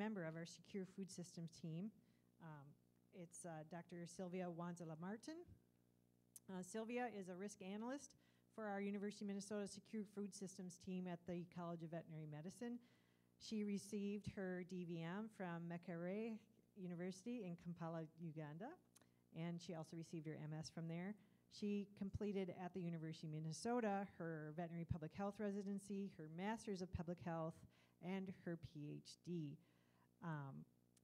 member of our Secure Food Systems team. It's Dr. Sylvia Wanzala-Martin. Sylvia is a risk analyst for our University of Minnesota Secure Food Systems team at the College of Veterinary Medicine. She received her DVM from Makerere University in Kampala, Uganda, and she also received her MS from there. She completed at the University of Minnesota her veterinary public health residency, her master's of public health, and her PhD.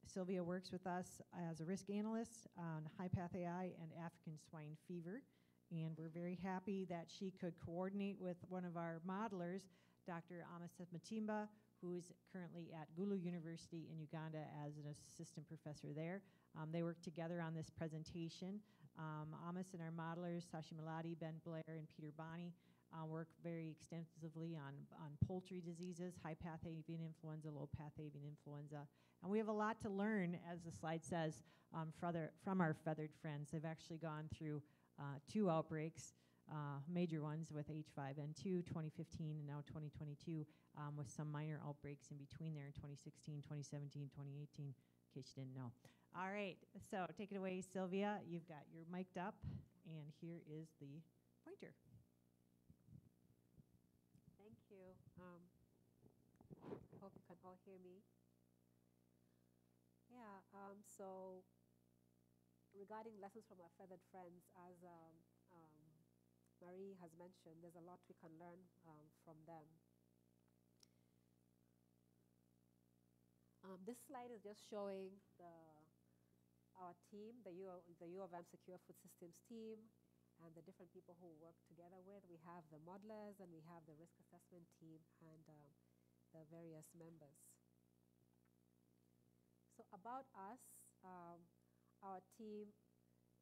Sylvia works with us as a risk analyst on high-path AI and African swine fever, and we're very happy that she could coordinate with one of our modelers, Dr. Amos Matimba, who is currently at Gulu University in Uganda as an assistant professor there. They worked together on this presentation. Amos and our modelers, Sashi Maladi, Ben Blair, and Peter Bonney, work very extensively on poultry diseases, high-path avian influenza, low-path avian influenza. And we have a lot to learn, as the slide says, from our feathered friends. They've actually gone through 2 outbreaks, major ones with H5N2, 2015, and now 2022, with some minor outbreaks in between there in 2016, 2017, 2018, in case you didn't know. All right, so take it away, Sylvia. You've got your mic'd up, and here is the pointer. Thank you. Hope you can all hear me. Yeah, so regarding lessons from our feathered friends, as Marie has mentioned, there's a lot we can learn from them. This slide is just showing our team, the U of M Secure Food Systems team, and the different people who work together with. We have the modelers, and we have the risk assessment team, and the various members. So about us, our team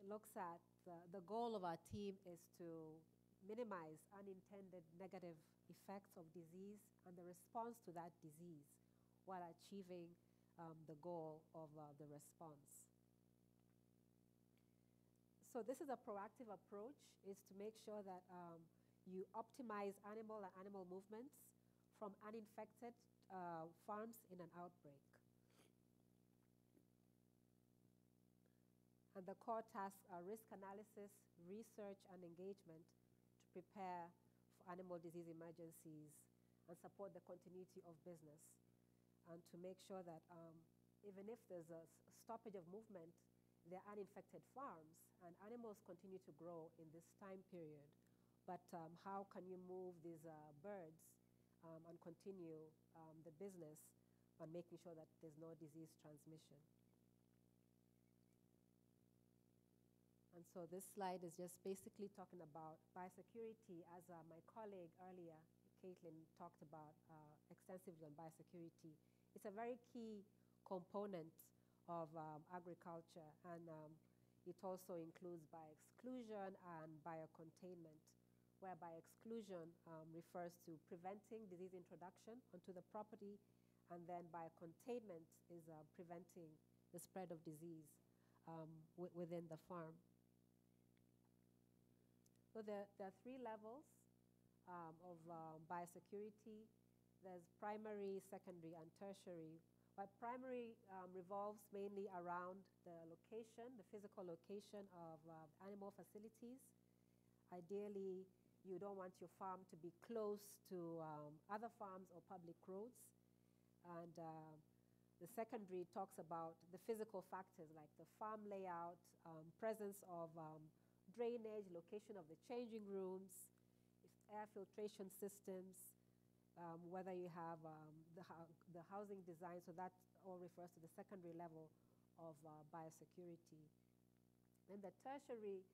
looks at the goal of our team is to minimize unintended negative effects of disease and the response to that disease while achieving the goal of the response. So this is a proactive approach, is to make sure that you optimize animal and animal movements from uninfected farms in an outbreak. And the core tasks are risk analysis, research, and engagement to prepare for animal disease emergencies and support the continuity of business, and to make sure that even if there's a stoppage of movement, they're uninfected farms, and animals continue to grow in this time period. But how can you move these birds and continue the business on making sure that there's no disease transmission? And so this slide is just basically talking about biosecurity, as my colleague earlier, Caitlin, talked about extensively on biosecurity. It's a very key component of agriculture, and it also includes bioexclusion and biocontainment, where bioexclusion refers to preventing disease introduction onto the property, and then biocontainment is preventing the spread of disease within the farm. So there are 3 levels of biosecurity. There's primary, secondary, and tertiary. But primary revolves mainly around the location, the physical location of animal facilities. Ideally, you don't want your farm to be close to other farms or public roads. And the secondary talks about the physical factors like the farm layout, presence of drainage, location of the changing rooms, air filtration systems, whether you have the housing design. So that all refers to the secondary level of biosecurity. And the tertiary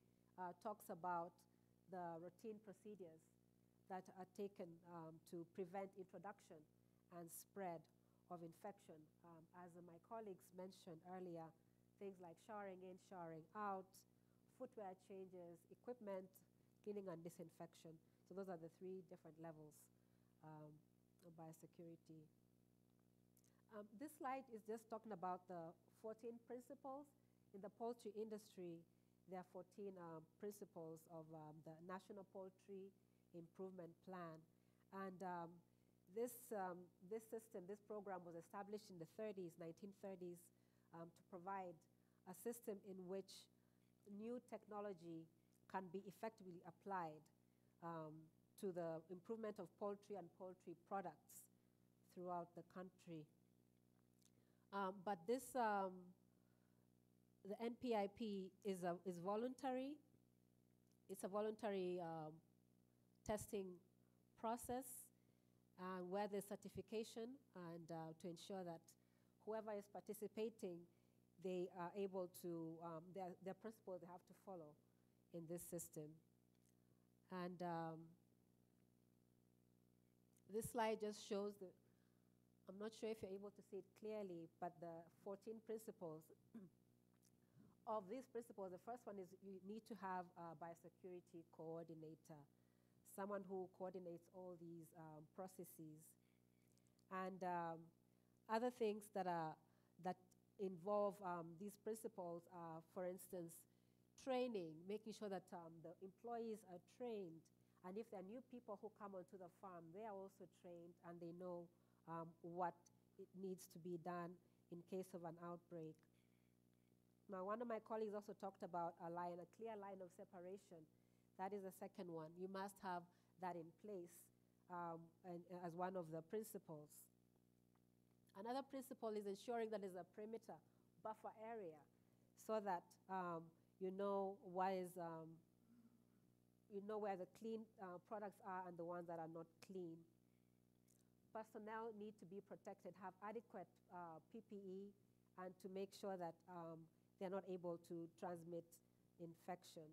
talks about the routine procedures that are taken to prevent introduction and spread of infection. As my colleagues mentioned earlier, things like showering in, showering out, footwear changes, equipment, cleaning and disinfection. So those are the 3 different levels of biosecurity. This slide is just talking about the 14 principles. In the poultry industry, there are 14 principles of the National Poultry Improvement Plan. And this system, this program was established in the 1930s, to provide a system in which new technology can be effectively applied to the improvement of poultry and poultry products throughout the country. But the NPIP is voluntary. It's a voluntary testing process where there's certification and to ensure that whoever is participating, they are able to, their principles they have to follow in this system. And this slide just shows I'm not sure if you're able to see it clearly, but the 14 principles. Of these principles, the first one is you need to have a biosecurity coordinator, someone who coordinates all these processes. And other things that involve these principles are, for instance, training, making sure that the employees are trained. And if there are new people who come onto the farm, they are also trained and they know what it needs to be done in case of an outbreak. Now, one of my colleagues also talked about a clear line of separation. That is the second one. You must have that in place as one of the principles. Another principle is ensuring that there's a perimeter buffer area so that you know where the clean products are and the ones that are not clean. Personnel need to be protected, have adequate PPE, and to make sure that they're not able to transmit infection.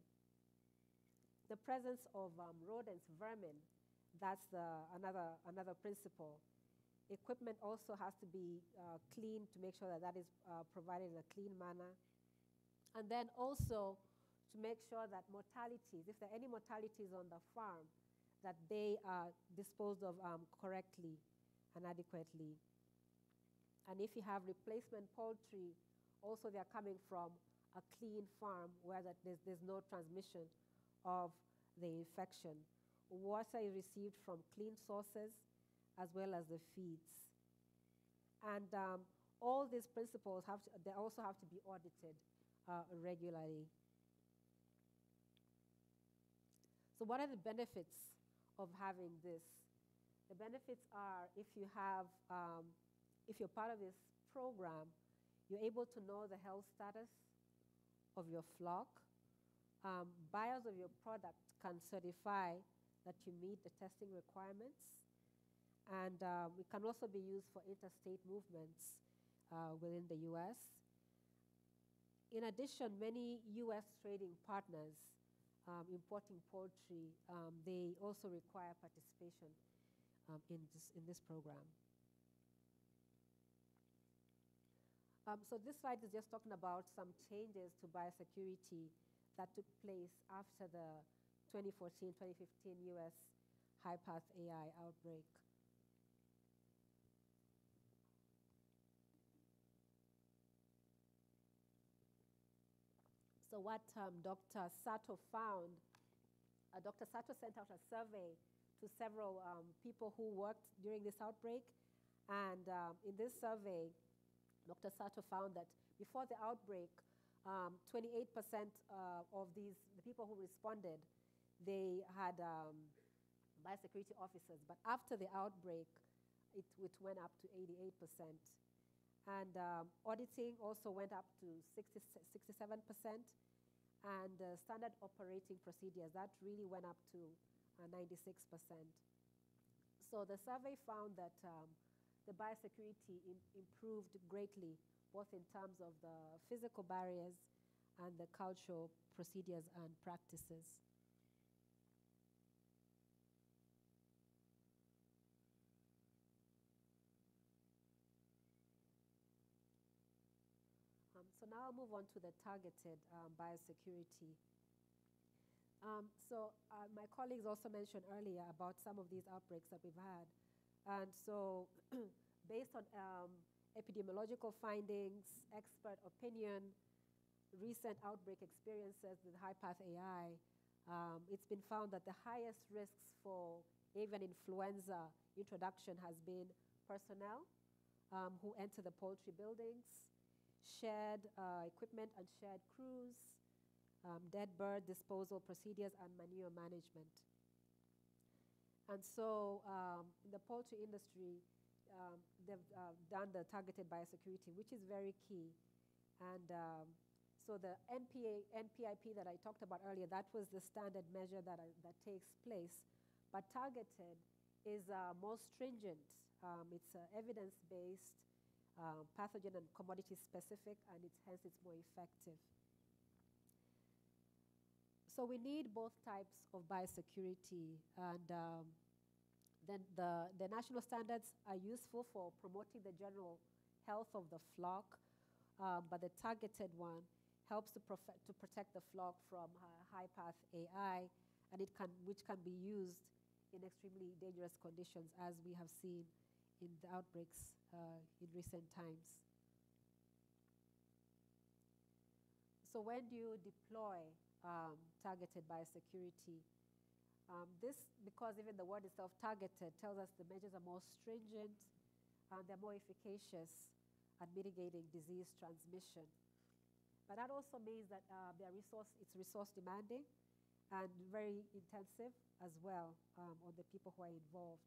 The presence of rodents, vermin, that's another principle. Equipment also has to be clean to make sure that is provided in a clean manner. And then also to make sure that mortalities, if there are any mortalities on the farm, that they are disposed of correctly and adequately. And if you have replacement poultry, also they're coming from a clean farm where there's no transmission of the infection. Water is received from clean sources as well as the feeds. And all these principles they also have to be audited regularly. So what are the benefits of having this? The benefits are if you're part of this program, you're able to know the health status of your flock. Buyers of your product can certify that you meet the testing requirements. And it can also be used for interstate movements within the U.S. In addition, many U.S. trading partners importing poultry, they also require participation in this program. So this slide is just talking about some changes to biosecurity that took place after the 2014-2015 U.S. HiPath AI outbreak. So what Dr. Sato found, Dr. Sato sent out a survey to several people who worked during this outbreak. And in this survey, Dr. Sato found that before the outbreak, 28% of the people who responded, they had biosecurity officers. But after the outbreak, it went up to 88%. And auditing also went up to 67%. And standard operating procedures, that really went up to 96%. So the survey found that the biosecurity improved greatly, both in terms of the physical barriers and the cultural procedures and practices. So now I'll move on to the targeted biosecurity. My colleagues also mentioned earlier about some of these outbreaks that we've had. And so based on epidemiological findings, expert opinion, recent outbreak experiences with HiPath AI, it's been found that the highest risks for avian influenza introduction has been personnel who enter the poultry buildings, shared equipment and shared crews, dead bird disposal procedures, and manure management. And so in the poultry industry, they've done the targeted biosecurity, which is very key. And so the NPIP that I talked about earlier, that was the standard measure that takes place. But targeted is more stringent. It's evidence-based, pathogen and commodity specific, and hence it's more effective. So we need both types of biosecurity, and then the national standards are useful for promoting the general health of the flock, but the targeted one helps to protect the flock from high-path AI, and which can be used in extremely dangerous conditions, as we have seen in the outbreaks in recent times. So when do you deploy targeted biosecurity? Because even the word itself, targeted, tells us the measures are more stringent and they're more efficacious at mitigating disease transmission. But that also means that it's resource demanding and very intensive as well on the people who are involved.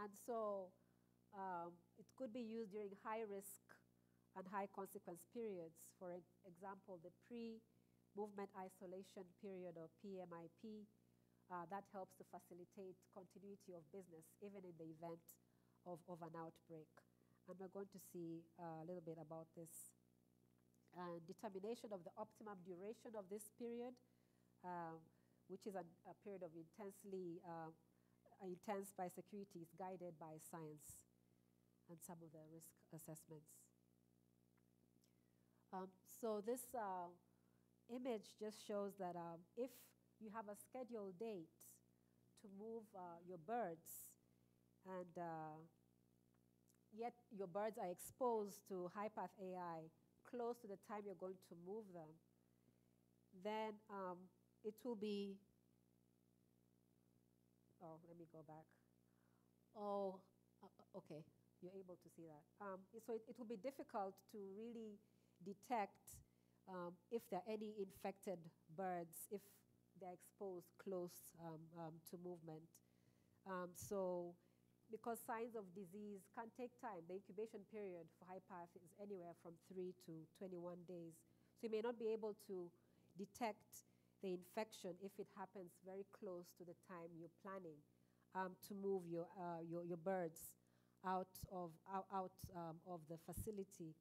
And so it could be used during high risk and high consequence periods. For example, the pre-movement isolation period, or PMIP, that helps to facilitate continuity of business even in the event of an outbreak. And we're going to see a little bit about this. Determination of the optimum duration of this period, which is a period of intense biosecurity, is guided by science and some of the risk assessments. So this image just shows that if you have a scheduled date to move your birds, and yet your birds are exposed to high-path AI close to the time you're going to move them, then it will be, let me go back. Okay, you're able to see that. So it will be difficult to really detect if there are any infected birds, if they're exposed close to movement. So because signs of disease can take time, the incubation period for high-path is anywhere from 3 to 21 days. So you may not be able to detect the infection if it happens very close to the time you're planning to move your birds out of the facility.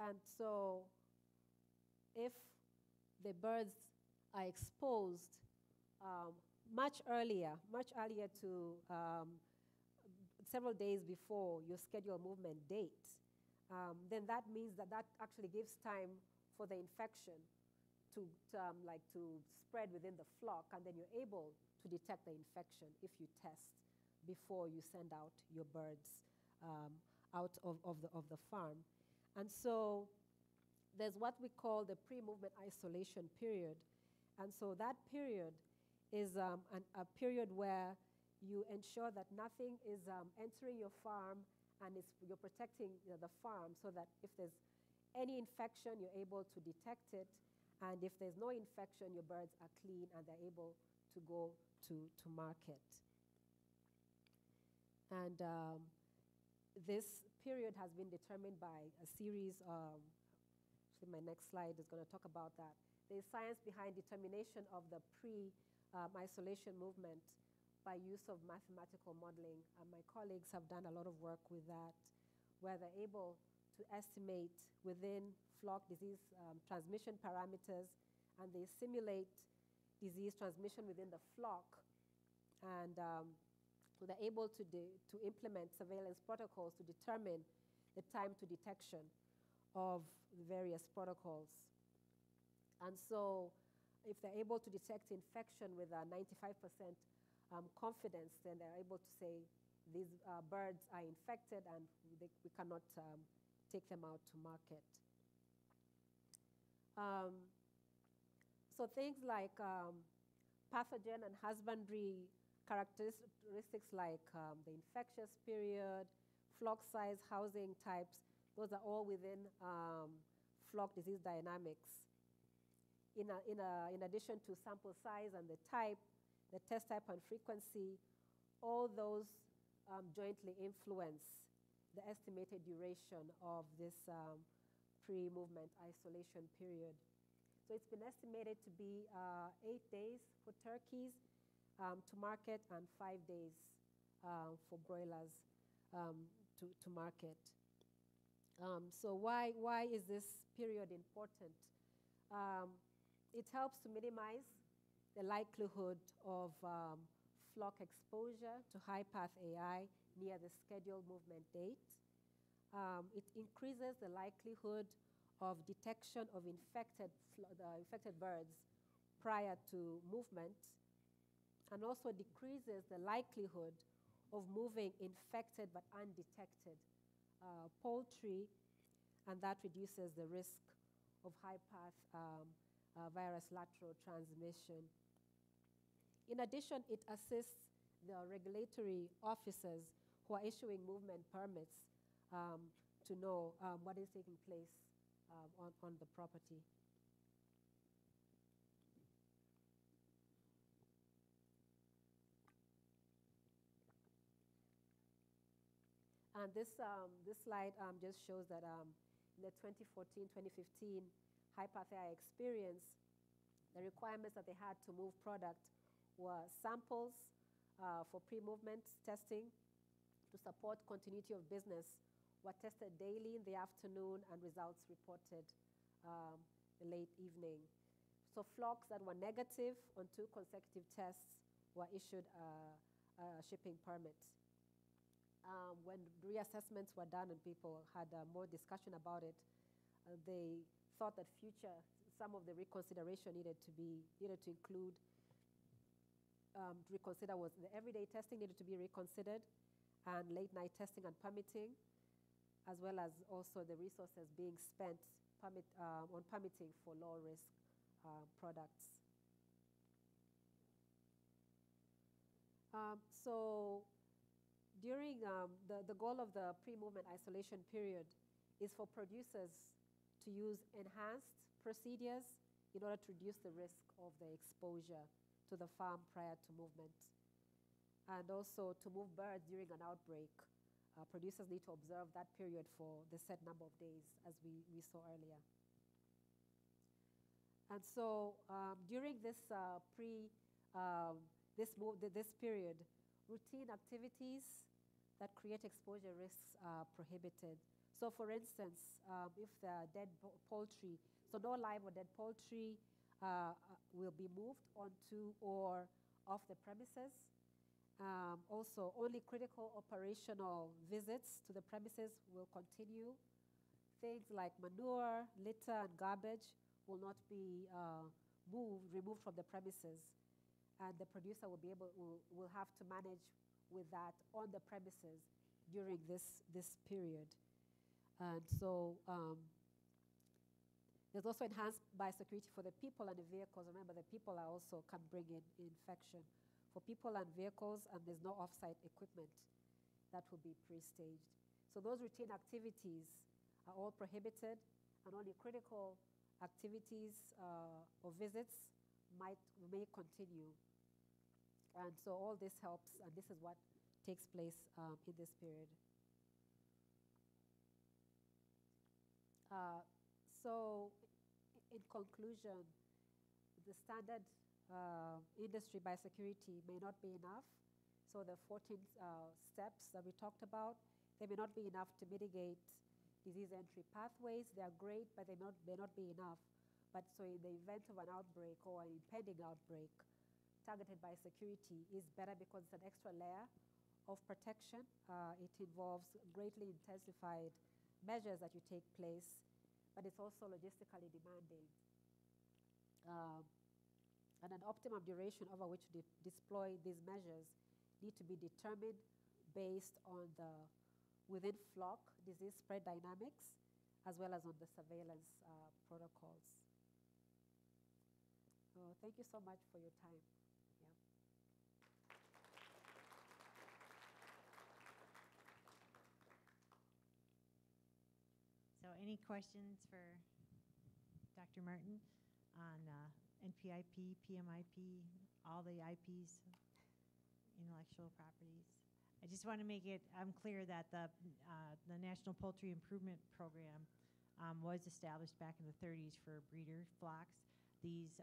And so if the birds are exposed much earlier to several days before your scheduled movement date, then that means that actually gives time for the infection to spread within the flock, and then you're able to detect the infection if you test before you send out your birds out of the farm. And so there's what we call the pre-movement isolation period. And so that period is a period where you ensure that nothing is entering your farm, and you're protecting the farm, so that if there's any infection, you're able to detect it. And if there's no infection, your birds are clean and they're able to go to market. And this period has been determined by a series of, actually my next slide is going to talk about that. There's science behind determination of the pre-isolation movement by use of mathematical modeling. And my colleagues have done a lot of work with that, where they're able to estimate within flock disease transmission parameters, and they simulate disease transmission within the flock. And so they're able to implement surveillance protocols to determine the time to detection of the various protocols. And so if they're able to detect infection with a 95% confidence, then they're able to say these birds are infected and we cannot take them out to market. So things like Pathogen and husbandry characteristics like the infectious period, flock size, housing types, those are all within flock disease dynamics. In addition to sample size and the type, the test type and frequency, all those jointly influence the estimated duration of this pre-movement isolation period. So it's been estimated to be 8 days for turkeys to market and 5 days for broilers to market. So why is this period important? It helps to minimize the likelihood of flock exposure to high-path AI near the scheduled movement date. It increases the likelihood of detection of infected birds prior to movement, and also decreases the likelihood of moving infected but undetected poultry, and that reduces the risk of high-path virus lateral transmission. In addition, it assists the regulatory officers who are issuing movement permits to know what is taking place on the property. And this slide just shows that in the 2014-2015 high-path AI experience, the requirements that they had to move product were samples for pre-movement testing to support continuity of business were tested daily in the afternoon, and results reported late evening. So flocks that were negative on 2 consecutive tests were issued a shipping permit. When reassessments were done and people had more discussion about it, they thought that some of the reconsideration needed to include, reconsider was the everyday testing needed to be reconsidered, and late night testing and permitting, as well as also the resources being spent on permitting for low risk products. So during the goal of the pre-movement isolation period is for producers to use enhanced procedures in order to reduce the risk of the exposure to the farm prior to movement. And also to move birds during an outbreak, producers need to observe that period for the set number of days, as we saw earlier. And so during this this period, routine activities that create exposure risks are prohibited. So for instance, if the dead poultry, so no live or dead poultry will be moved onto or off the premises. Also, only critical operational visits to the premises will continue. Things like manure, litter, and garbage will not be removed from the premises. And the producer will have to manage with that on the premises during this period. And so there's also enhanced biosecurity for the people and the vehicles. Remember, the people can bring in infection. For people and vehicles, and there's no off-site equipment that will be pre-staged. So those routine activities are all prohibited, and only critical activities or visits may continue. And so all this helps, and this is what takes place in this period. So in conclusion, the standard industry biosecurity may not be enough. So the 14 steps that we talked about, they may not be enough to mitigate disease entry pathways. They are great, but they may not be enough. But so in the event of an outbreak or an impending outbreak, targeted biosecurity is better because it's an extra layer of protection. It involves greatly intensified measures that you take place, but it's also logistically demanding. And an optimum duration over which to deploy these measures need to be determined based on the within flock disease spread dynamics, as well as on the surveillance protocols. Thank you so much for your time. any questions for Dr. Martin on NPIP, PMIP, all the IPs, intellectual properties? I just want to make it clear that the National Poultry Improvement Program was established back in the 30s for breeder flocks. These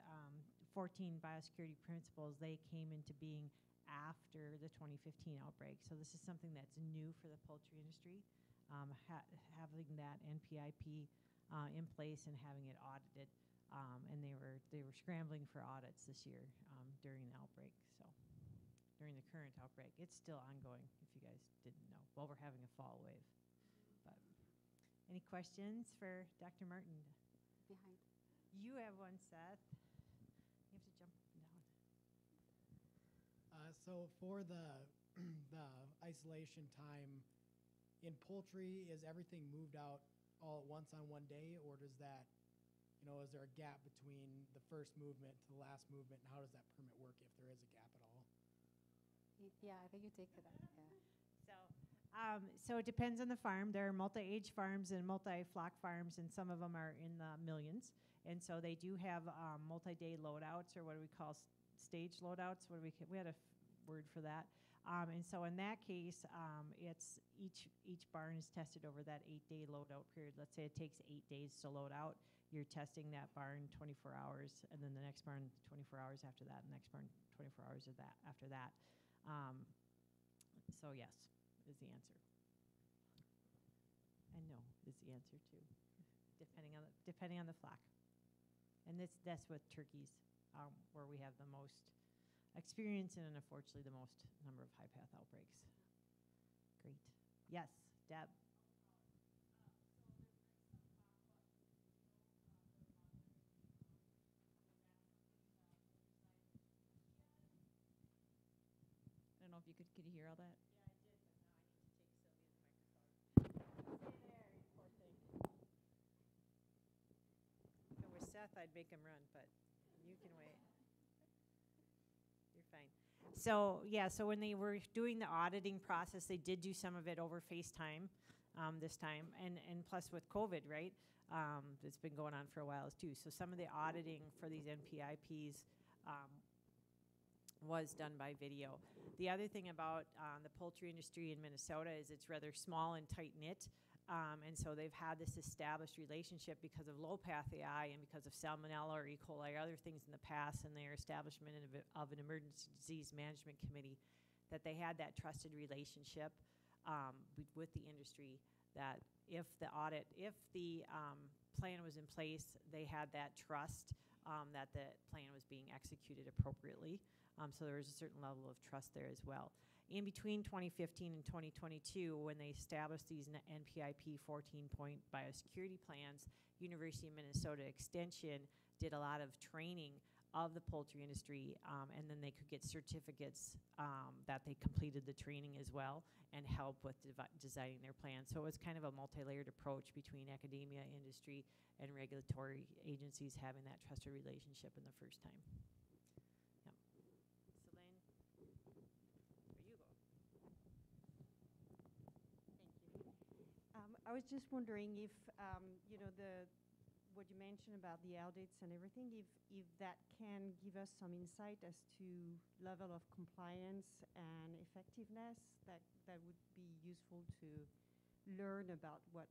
14 biosecurity principles, they came into being after the 2015 outbreak. So this is something that's new for the poultry industry, having that NPIP in place and having it audited. And they were scrambling for audits this year during the outbreak. So during the current outbreak, it's still ongoing. If you guys didn't know, well, we're having a fall wave. But any questions for Dr. Martin? Behind. You have one, Seth. You have to jump up and down. So for the the isolation time in poultry, is everything moved out all at once on one day, or does that, is there a gap between the first movement to the last movement, and how does that permit work if there is a gap at all? Yeah, I think you take it up. Yeah. So it depends on the farm. There are multi-age farms and multi-flock farms, and some of them are in the millions. And so they do have multi-day loadouts, or what do we call stage loadouts? We had a word for that. And so in that case, it's each barn is tested over that 8-day loadout period. Let's say it takes 8 days to load out. You're testing that barn 24 hours, and then the next barn 24 hours after that, and the next barn 24 hours of that after that. So yes, is the answer. And no is the answer too, depending on the flock. And that's with turkeys, where we have the most experience and unfortunately the most number of high path outbreaks. Great. Yes, Deb. I don't know if could you hear all that? If it was Seth, I'd make him run, but you can wait. You're fine. So when they were doing the auditing process, they did do some of it over FaceTime this time, and plus with COVID, right? It's been going on for a while too. So some of the auditing for these NPIPs was done by video. The other thing about the poultry industry in Minnesota is it's rather small and tight-knit, and so they've had this established relationship because of low-path AI and because of salmonella or E. coli or other things in the past, and their establishment of an emergency disease management committee, that they had that trusted relationship with the industry, that if the plan was in place, they had that trust that the plan was being executed appropriately. So there was a certain level of trust there as well. In between 2015 and 2022, when they established these NPIP 14-point biosecurity plans, University of Minnesota Extension did a lot of training of the poultry industry, and then they could get certificates that they completed the training as well and help with designing their plan. So it was kind of a multi-layered approach between academia, industry, and regulatory agencies having that trusted relationship in the first time. I was just wondering if, what you mentioned about the audits and everything, if that can give us some insight as to level of compliance and effectiveness that would be useful to learn about what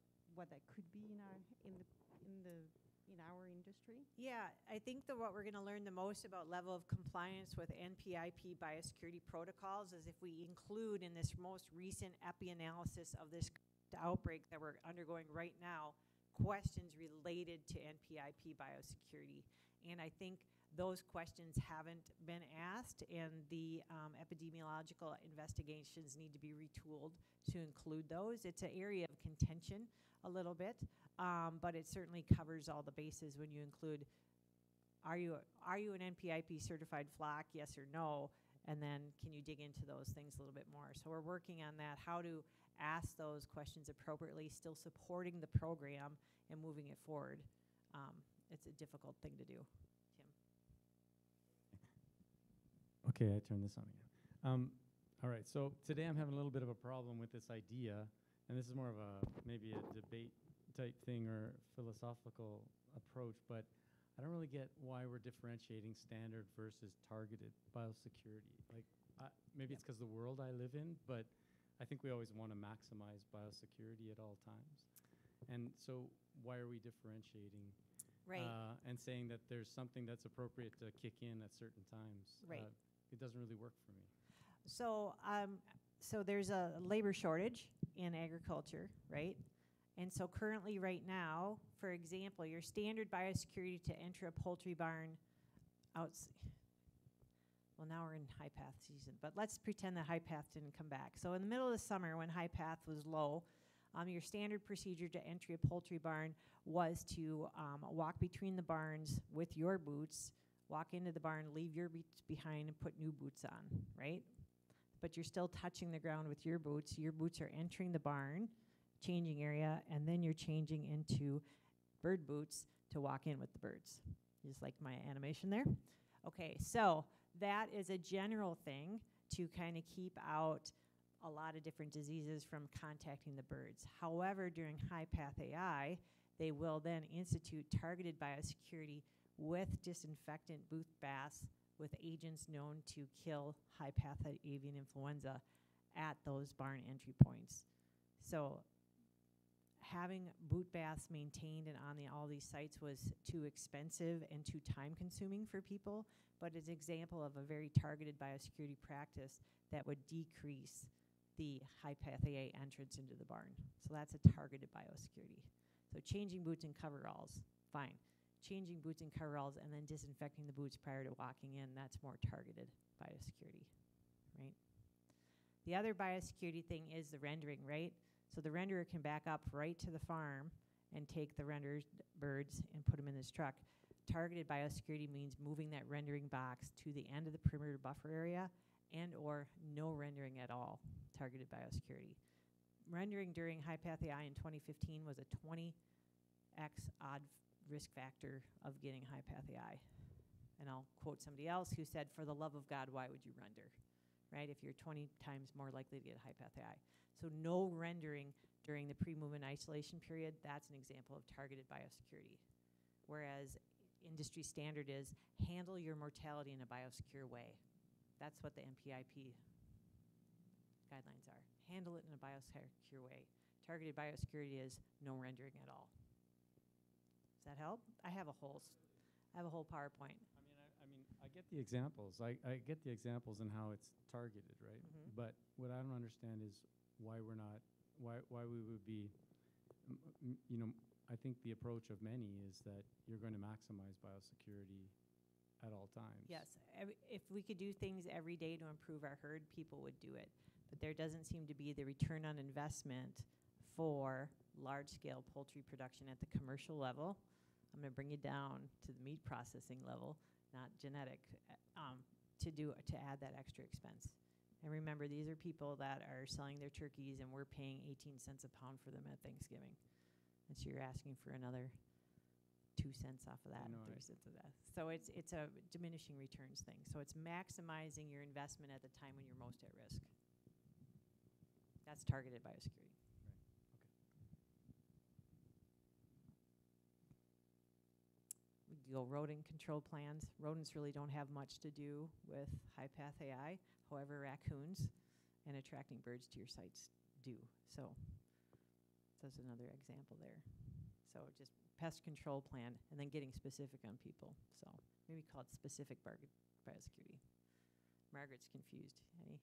that could be in our industry. Yeah, I think that what we're going to learn the most about level of compliance with NPIP biosecurity protocols is if we include in this most recent epi analysis of this outbreak that we're undergoing right now questions related to NPIP biosecurity. And I think those questions haven't been asked, and the epidemiological investigations need to be retooled to include those. It's an area of contention a little bit, but it certainly covers all the bases when you include, are you an NPIP certified flock, yes or no, and then can you dig into those things a little bit more. So we're working on that, how to ask those questions appropriately, still supporting the program and moving it forward. It's a difficult thing to do. Tim? Okay, I turn this on again. All right, so today I'm having a little bit of a problem with this idea, and this is more of maybe a debate type thing or philosophical approach, but I don't really get why we're differentiating standard versus targeted biosecurity. Like, maybe it's because the world I live in, but I think we always want to maximize biosecurity at all times. And so why are we differentiating? Right. And saying that there's something that's appropriate to kick in at certain times. Right. It doesn't really work for me. So, so there's a labor shortage in agriculture, right? And so currently, right now, for example, your standard biosecurity to enter a poultry barn well, now we're in high path season, but let's pretend that high path didn't come back. So in the middle of the summer when high path was low, your standard procedure to enter a poultry barn was to walk between the barns with your boots, walk into the barn, leave your boots behind, and put new boots on, right? But you're still touching the ground with your boots. Your boots are entering the barn, changing area, and then you're changing into bird boots to walk in with the birds. Just like my animation there. Okay, so that is a general thing to kind of keep out a lot of different diseases from contacting the birds. However, during high path AI, they will then institute targeted biosecurity with disinfectant booth baths with agents known to kill high path avian influenza at those barn entry points. So having boot baths maintained and on all these sites was too expensive and too time consuming for people, but it's an example of a very targeted biosecurity practice that would decrease the high path AA entrance into the barn. So that's a targeted biosecurity. So changing boots and coveralls, fine. Changing boots and coveralls and then disinfecting the boots prior to walking in, that's more targeted biosecurity, right? The other biosecurity thing is the rendering, right? So the renderer can back up right to the farm and take the rendered birds and put them in this truck. Targeted biosecurity means moving that rendering box to the end of the perimeter buffer area and or no rendering at all, targeted biosecurity. Rendering during high path AI in 2015 was a 20x odd risk factor of getting high path AI. And I'll quote somebody else who said, for the love of God, why would you render? Right, if you're 20 times more likely to get high path AI. So no rendering during the pre-movement isolation period, that's an example of targeted biosecurity. Whereas industry standard is handle your mortality in a biosecure way. That's what the MPIP guidelines are. Handle it in a biosecure way. Targeted biosecurity is no rendering at all. Does that help? I have a whole PowerPoint. I get the examples. I get the examples and how it's targeted, right? Mhm. But what I don't understand is why we're not, why we would be, you know, I think the approach of many is that you're going to maximize biosecurity at all times. Yes, if we could do things every day to improve our herd, people would do it. But there doesn't seem to be the return on investment for large-scale poultry production at the commercial level. I'm going to bring you down to the meat processing level, not genetic, to add that extra expense. And remember, these are people that are selling their turkeys, and we're paying 18 cents a pound for them at Thanksgiving. And so you're asking for another 2 cents off of that, and 3 cents of that. So it's a diminishing returns thing. So it's maximizing your investment at the time when you're most at risk. That's targeted biosecurity. We go rodent control plans. Rodents really don't have much to do with high path AI. However, raccoons and attracting birds to your sites do. So that's another example there. So just pest control plan and then getting specific on people. So maybe call it specific biosecurity. Margaret's confused. Any